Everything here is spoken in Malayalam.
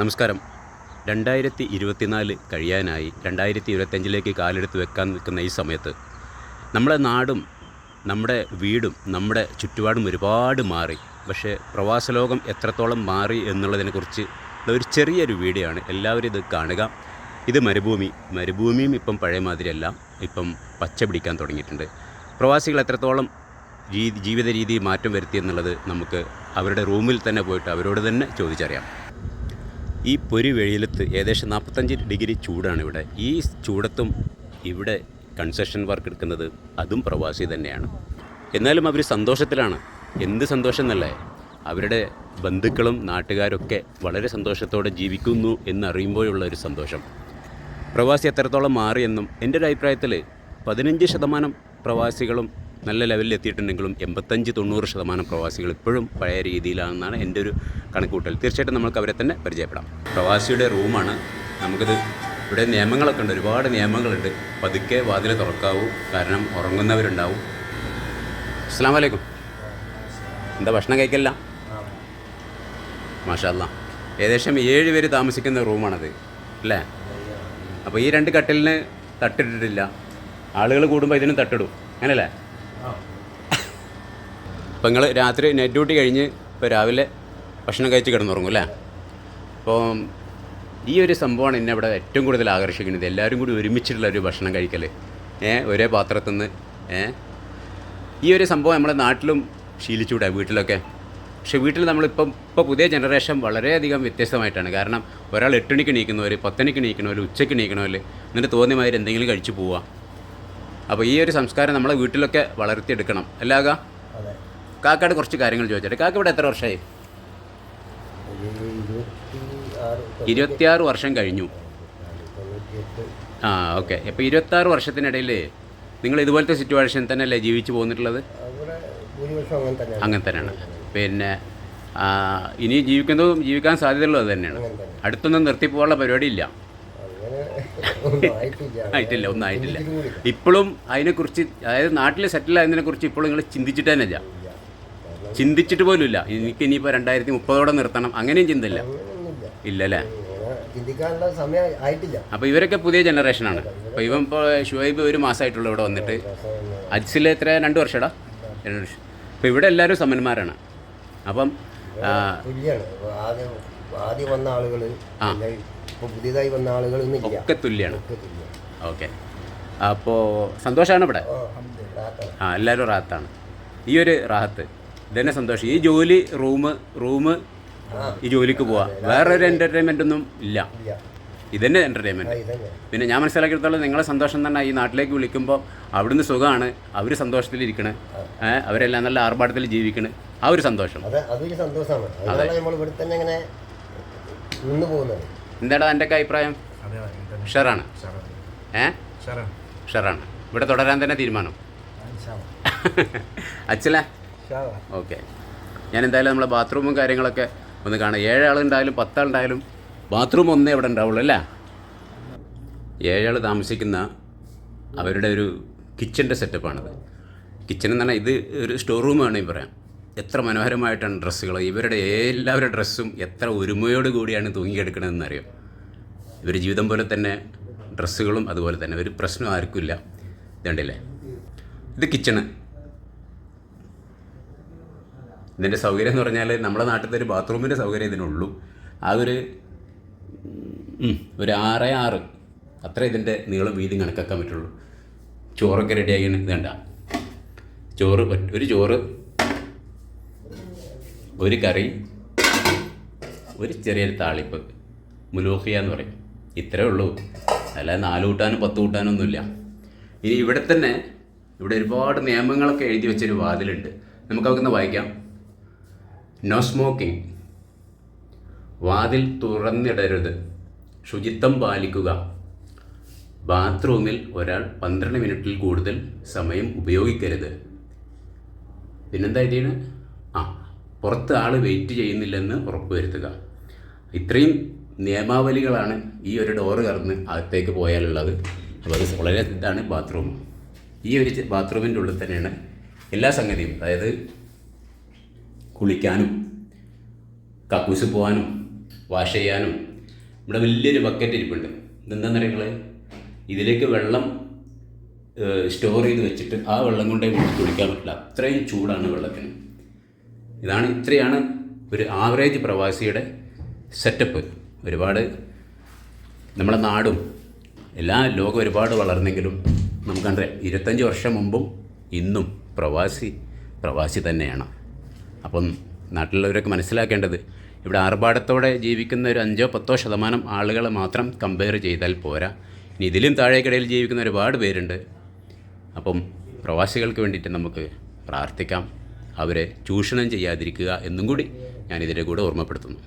നമസ്കാരം. 2024 കഴിയാനായി 2025 കാലെടുത്ത് വെക്കാൻ നിൽക്കുന്ന ഈ സമയത്ത് നമ്മുടെ നാടും നമ്മുടെ വീടും നമ്മുടെ ചുറ്റുപാടും ഒരുപാട് മാറി. പക്ഷേ പ്രവാസലോകം എത്രത്തോളം മാറി എന്നുള്ളതിനെക്കുറിച്ച് ഒരു ചെറിയൊരു വീഡിയോ ആണ്. എല്ലാവരും ഇത് കാണുക. ഇത് മരുഭൂമിയും ഇപ്പം പഴയ മാതിരിയല്ല, ഇപ്പം പച്ച പിടിക്കാൻ തുടങ്ങിയിട്ടുണ്ട്. പ്രവാസികൾ എത്രത്തോളം ജീവിത രീതി മാറ്റം വരുത്തി എന്നുള്ളത് നമുക്ക് അവരുടെ റൂമിൽ തന്നെ പോയിട്ട് അവരോട് തന്നെ ചോദിച്ചറിയാം. ഈ പൊരി വെയിലത്ത് ഏകദേശം 45 ഡിഗ്രി ചൂടാണ് ഇവിടെ. ഈ ചൂടത്തും ഇവിടെ കൺസ്ട്രക്ഷൻ വർക്ക് എടുക്കുന്നത് അതും പ്രവാസി തന്നെയാണ്. എന്നാലും അവർ സന്തോഷത്തിലാണ്. എന്ത് സന്തോഷം എന്നല്ലേ, അവരുടെ ബന്ധുക്കളും നാട്ടുകാരൊക്കെ വളരെ സന്തോഷത്തോടെ ജീവിക്കുന്നു എന്നറിയുമ്പോഴുള്ള ഒരു സന്തോഷം. പ്രവാസി എത്രത്തോളം മാറിയെന്നും എൻ്റെ ഒരു അഭിപ്രായത്തിൽ 15% പ്രവാസികളും നല്ല ലെവലിൽ എത്തിയിട്ടുണ്ടെങ്കിലും 85-90% പ്രവാസികൾ ഇപ്പോഴും പഴയ രീതിയിലാണെന്നാണ് എൻ്റെ ഒരു കണക്കുകൂട്ടൽ. തീർച്ചയായിട്ടും നമുക്ക് അവരെ തന്നെ പരിചയപ്പെടാം. പ്രവാസിയുടെ റൂമാണ്. നമുക്കിത് ഇവിടെ നിയമങ്ങളൊക്കെ ഉണ്ട്, ഒരുപാട് നിയമങ്ങളുണ്ട്. പതുക്കെ വാതിൽ തുറക്കാവൂ, കാരണം ഉറങ്ങുന്നവരുണ്ടാവും. അസ്സലാമു അലൈക്കും. എന്താ ഭക്ഷണം കഴിക്കല്ല? മാഷാ അല്ലാ. ഏകദേശം 7 പേര് താമസിക്കുന്ന റൂമാണത് അല്ലേ? അപ്പോൾ ഈ 2 കട്ടിലിന് തട്ടിട്ടിട്ടില്ല. ആളുകൾ കൂടുമ്പോൾ ഇതിനും തട്ടിടും, അങ്ങനെയല്ലേ? അപ്പോൾ നിങ്ങൾ രാത്രി നൈറ്റ് ഡ്യൂട്ടി കഴിഞ്ഞ് ഇപ്പോൾ രാവിലെ ഭക്ഷണം കഴിച്ച് കിടന്നുറങ്ങും അല്ലേ? അപ്പോൾ ഈ ഒരു സംഭവമാണ് എന്നെ ഇവിടെ ഏറ്റവും കൂടുതൽ ആകർഷിക്കുന്നത്. എല്ലാവരും കൂടി ഒരുമിച്ചിട്ടുള്ള ഒരു ഭക്ഷണം കഴിക്കൽ, ഒരേ പാത്രത്തിൽ നിന്ന്. ഈ ഒരു സംഭവം നമ്മുടെ നാട്ടിലും ശീലിച്ചുകൂടെ, വീട്ടിലൊക്കെ? പക്ഷേ വീട്ടിൽ നമ്മളിപ്പോൾ പുതിയ ജനറേഷൻ വളരെയധികം വ്യത്യസ്തമായിട്ടാണ്. കാരണം ഒരാൾ 8 മണിക്ക് എണീക്കുന്നവർ, 10 മണിക്ക് എണീക്കുന്നവർ, ഉച്ചയ്ക്ക് എണീക്കണവർ, എന്നിട്ട് തോന്നിയ മാതിരി എന്തെങ്കിലും കഴിച്ചു പോവുക. അപ്പോൾ ഈ ഒരു സംസ്കാരം നമ്മളെ വീട്ടിലൊക്കെ വളർത്തിയെടുക്കണം. അല്ല കാക്കയുടെ കുറച്ച് കാര്യങ്ങൾ ചോദിച്ചിട്ട്. കാക്ക ഇവിടെ എത്ര വർഷമായി? 26 വർഷം കഴിഞ്ഞു. ഓക്കെ. അപ്പോൾ 26 വർഷത്തിനിടയിൽ നിങ്ങൾ ഇതുപോലത്തെ സിറ്റുവേഷൻ തന്നെയല്ലേ ജീവിച്ചു പോന്നിട്ടുള്ളത്? അങ്ങനെ തന്നെയാണ്. പിന്നെ ഇനി ജീവിക്കാൻ സാധ്യതയുള്ളത് അത് തന്നെയാണ്. അടുത്തൊന്നും നിർത്തിപ്പോകാനുള്ള പരിപാടിയില്ല. ഒന്നും ആയിട്ടില്ല. ഇപ്പോഴും അതിനെക്കുറിച്ച്, അതായത് നാട്ടിൽ സെറ്റിൽ ആയതിനെക്കുറിച്ച് ഇപ്പോഴും നിങ്ങൾ ചിന്തിച്ചിട്ട് തന്നെ ഇല്ല, ചിന്തിച്ചിട്ട് പോലും ഇല്ല. എനിക്ക് ഇനിയിപ്പോൾ 2030 നിർത്തണം, അങ്ങനെയും ചിന്തയില്ല. ഇല്ലല്ലേ? അപ്പോൾ ഇവരൊക്കെ പുതിയ ജനറേഷനാണ്. അപ്പോൾ ഇപ്പോൾ ഷുഹൈബ് 1 മാസമായിട്ടുള്ളൂ ഇവിടെ വന്നിട്ട്. അജ്സിൽ എത്ര? 2 വർഷമാടാ? 2 വർഷം. അപ്പോൾ ഇവിടെ എല്ലാവരും സമന്മാരാണ്. അപ്പം ആദ്യം വന്ന ആളുകൾ, പുതിയതായി വന്ന ആളുകൾ ഒക്കെ തുല്യമാണ്. ഓക്കെ. അപ്പോൾ സന്തോഷമാണ് ഇവിടെ. എല്ലാവരും റാഹത്താണ്. ഈ ഒരു റാഹത്ത് ഇതന്നെ സന്തോഷം. ഈ ജോലി, റൂം ഈ ജോലിക്ക് പോവാ, വേറൊരു എൻ്റർടൈൻമെൻ്റ് ഒന്നും ഇല്ല. ഇതന്നെ എൻ്റർടൈൻമെൻറ്റ്. പിന്നെ ഞാൻ മനസ്സിലാക്കിയെടുത്തോളം നിങ്ങളെ സന്തോഷം തന്നെ ഈ നാട്ടിലേക്ക് വിളിക്കുമ്പോൾ അവിടുന്ന് സുഖമാണ്, അവർ സന്തോഷത്തിലിരിക്കണേ, അവരെല്ലാം നല്ല ആർഭാടത്തിൽ ജീവിക്കണേ, ആ ഒരു സന്തോഷം. അതൊരു സന്തോഷമാണ്. നമ്മൾ ഇവിടെ തന്നെ ഇങ്ങനെ നിന്ന് പോകുന്നത്. എന്താടാ എൻ്റെ ഒക്കെ അഭിപ്രായം? ഷെറാണ്. ഷെറാണ്. ഇവിടെ തുടരാൻ തന്നെ തീരുമാനം. അച്ഛല? ഓക്കെ. ഞാൻ എന്തായാലും നമ്മളെ ബാത്റൂമും കാര്യങ്ങളൊക്കെ ഒന്ന് കാണാം. 7 ആളുണ്ടായാലും 10 ആളുണ്ടായാലും ബാത്റൂം ഒന്നേ ഇവിടെ ഉണ്ടാവുള്ളൂ അല്ലേ? 7 ആൾ താമസിക്കുന്ന അവരുടെ ഒരു കിച്ചൻ്റെ സെറ്റപ്പാണത്. കിച്ചൺ എന്ന് പറഞ്ഞാൽ ഇത് ഒരു സ്റ്റോർ റൂം വേണമെങ്കിൽ പറയാം. എത്ര മനോഹരമായിട്ടാണ് ഡ്രസ്സുകൾ, ഇവരുടെ എല്ലാവരുടെ ഡ്രസ്സും എത്ര ഒരുമയോട് കൂടിയാണ് തൂങ്ങിയെടുക്കണമെന്നറിയാം. ഇവർ ജീവിതം പോലെ തന്നെ ഡ്രസ്സുകളും അതുപോലെ തന്നെ, ഒരു പ്രശ്നം ആർക്കുമില്ല. ഇതുണ്ടല്ലേ, ഇത് കിച്ചണ്. ഇതിൻ്റെ സൗകര്യം എന്ന് പറഞ്ഞാൽ നമ്മുടെ നാട്ടിലത്തെ ഒരു ബാത്റൂമിൻ്റെ സൗകര്യം ഇതിനുള്ളൂ. ആ ഒരു 6x6 അത്ര ഇതിൻ്റെ നീളം വീതി കണക്കാക്കാൻ പറ്റുള്ളൂ. ചോറൊക്കെ റെഡിയാക്കിയാണ്. ഇത് കണ്ട ഒരു ചോറ്, ഒരു കറി, ഒരു ചെറിയൊരു താളിപ്പ്, മുലൂഖിയ എന്ന് പറയും. ഇത്രയേ ഉള്ളൂ. അല്ലാതെ 4 കൂട്ടാനും 10 കൂട്ടാനൊന്നുമില്ല. ഇനി ഇവിടെ തന്നെ ഒരുപാട് നിയമങ്ങളൊക്കെ എഴുതി വെച്ചൊരു വാതിലുണ്ട്. നമുക്കതൊന്ന് വായിക്കാം. No smoking. വാതിൽ തുറന്നിടരുത്. ശുചിത്വം പാലിക്കുക. ബാത്റൂമിൽ ഒരാൾ 12 മിനിറ്റിൽ കൂടുതൽ സമയം ഉപയോഗിക്കരുത്. പിന്നെന്താ ഇതിന്? പുറത്ത് ആൾ വെയിറ്റ് ചെയ്യുന്നില്ലെന്ന് ഉറപ്പുവരുത്തുക. ഇത്രയും നിയമാവലികളാണ് ഈ ഒരു ഡോറ് കറന്ന് അകത്തേക്ക് പോയാലുള്ളത്. അപ്പോൾ അത് വളരെ ഇതാണ് ബാത്റൂം. ഈ ഒരു ബാത്റൂമിൻ്റെ ഉള്ളിൽ തന്നെയാണ് എല്ലാ സംഗതിയും. അതായത് കുളിക്കാനും കക്കൂസ് പോകാനും വാഷ് ചെയ്യാനും. ഇവിടെ വലിയൊരു ബക്കറ്റ് ഇരിപ്പുണ്ട്. ഇതെന്താണെന്ന് അറിയുന്നത്, ഇതിലേക്ക് വെള്ളം സ്റ്റോർ ചെയ്ത് വെച്ചിട്ട് ആ വെള്ളം കൊണ്ടേ കുടിക്കാൻ പറ്റില്ല, അത്രയും ചൂടാണ് വെള്ളത്തിന്. ഇത്രയാണ് ഒരു ആവറേജ് പ്രവാസിയുടെ സെറ്റപ്പ്. ഒരുപാട് നമ്മുടെ നാടും ലോകം ഒരുപാട് വളർന്നെങ്കിലും നമുക്കറിയാം 25 വർഷം മുമ്പും ഇന്നും പ്രവാസി തന്നെയാണ്. അപ്പം നാട്ടിലുള്ളവരൊക്കെ മനസ്സിലാക്കേണ്ടത്, ഇവിടെ ആർഭാടത്തോടെ ജീവിക്കുന്ന ഒരു 5-10% ആളുകളെ മാത്രം കമ്പയർ ചെയ്താൽ പോരാ. ഇനി ഇതിലും താഴേക്കിടയിൽ ജീവിക്കുന്ന ഒരുപാട് പേരുണ്ട്. അപ്പം പ്രവാസികൾക്ക് വേണ്ടിയിട്ട് നമുക്ക് പ്രാർത്ഥിക്കാം, അവരെ ചൂഷണം ചെയ്യാതിരിക്കുക എന്നും കൂടി ഞാനിതിൻ്റെ കൂടെ ഓർമ്മപ്പെടുത്തുന്നു.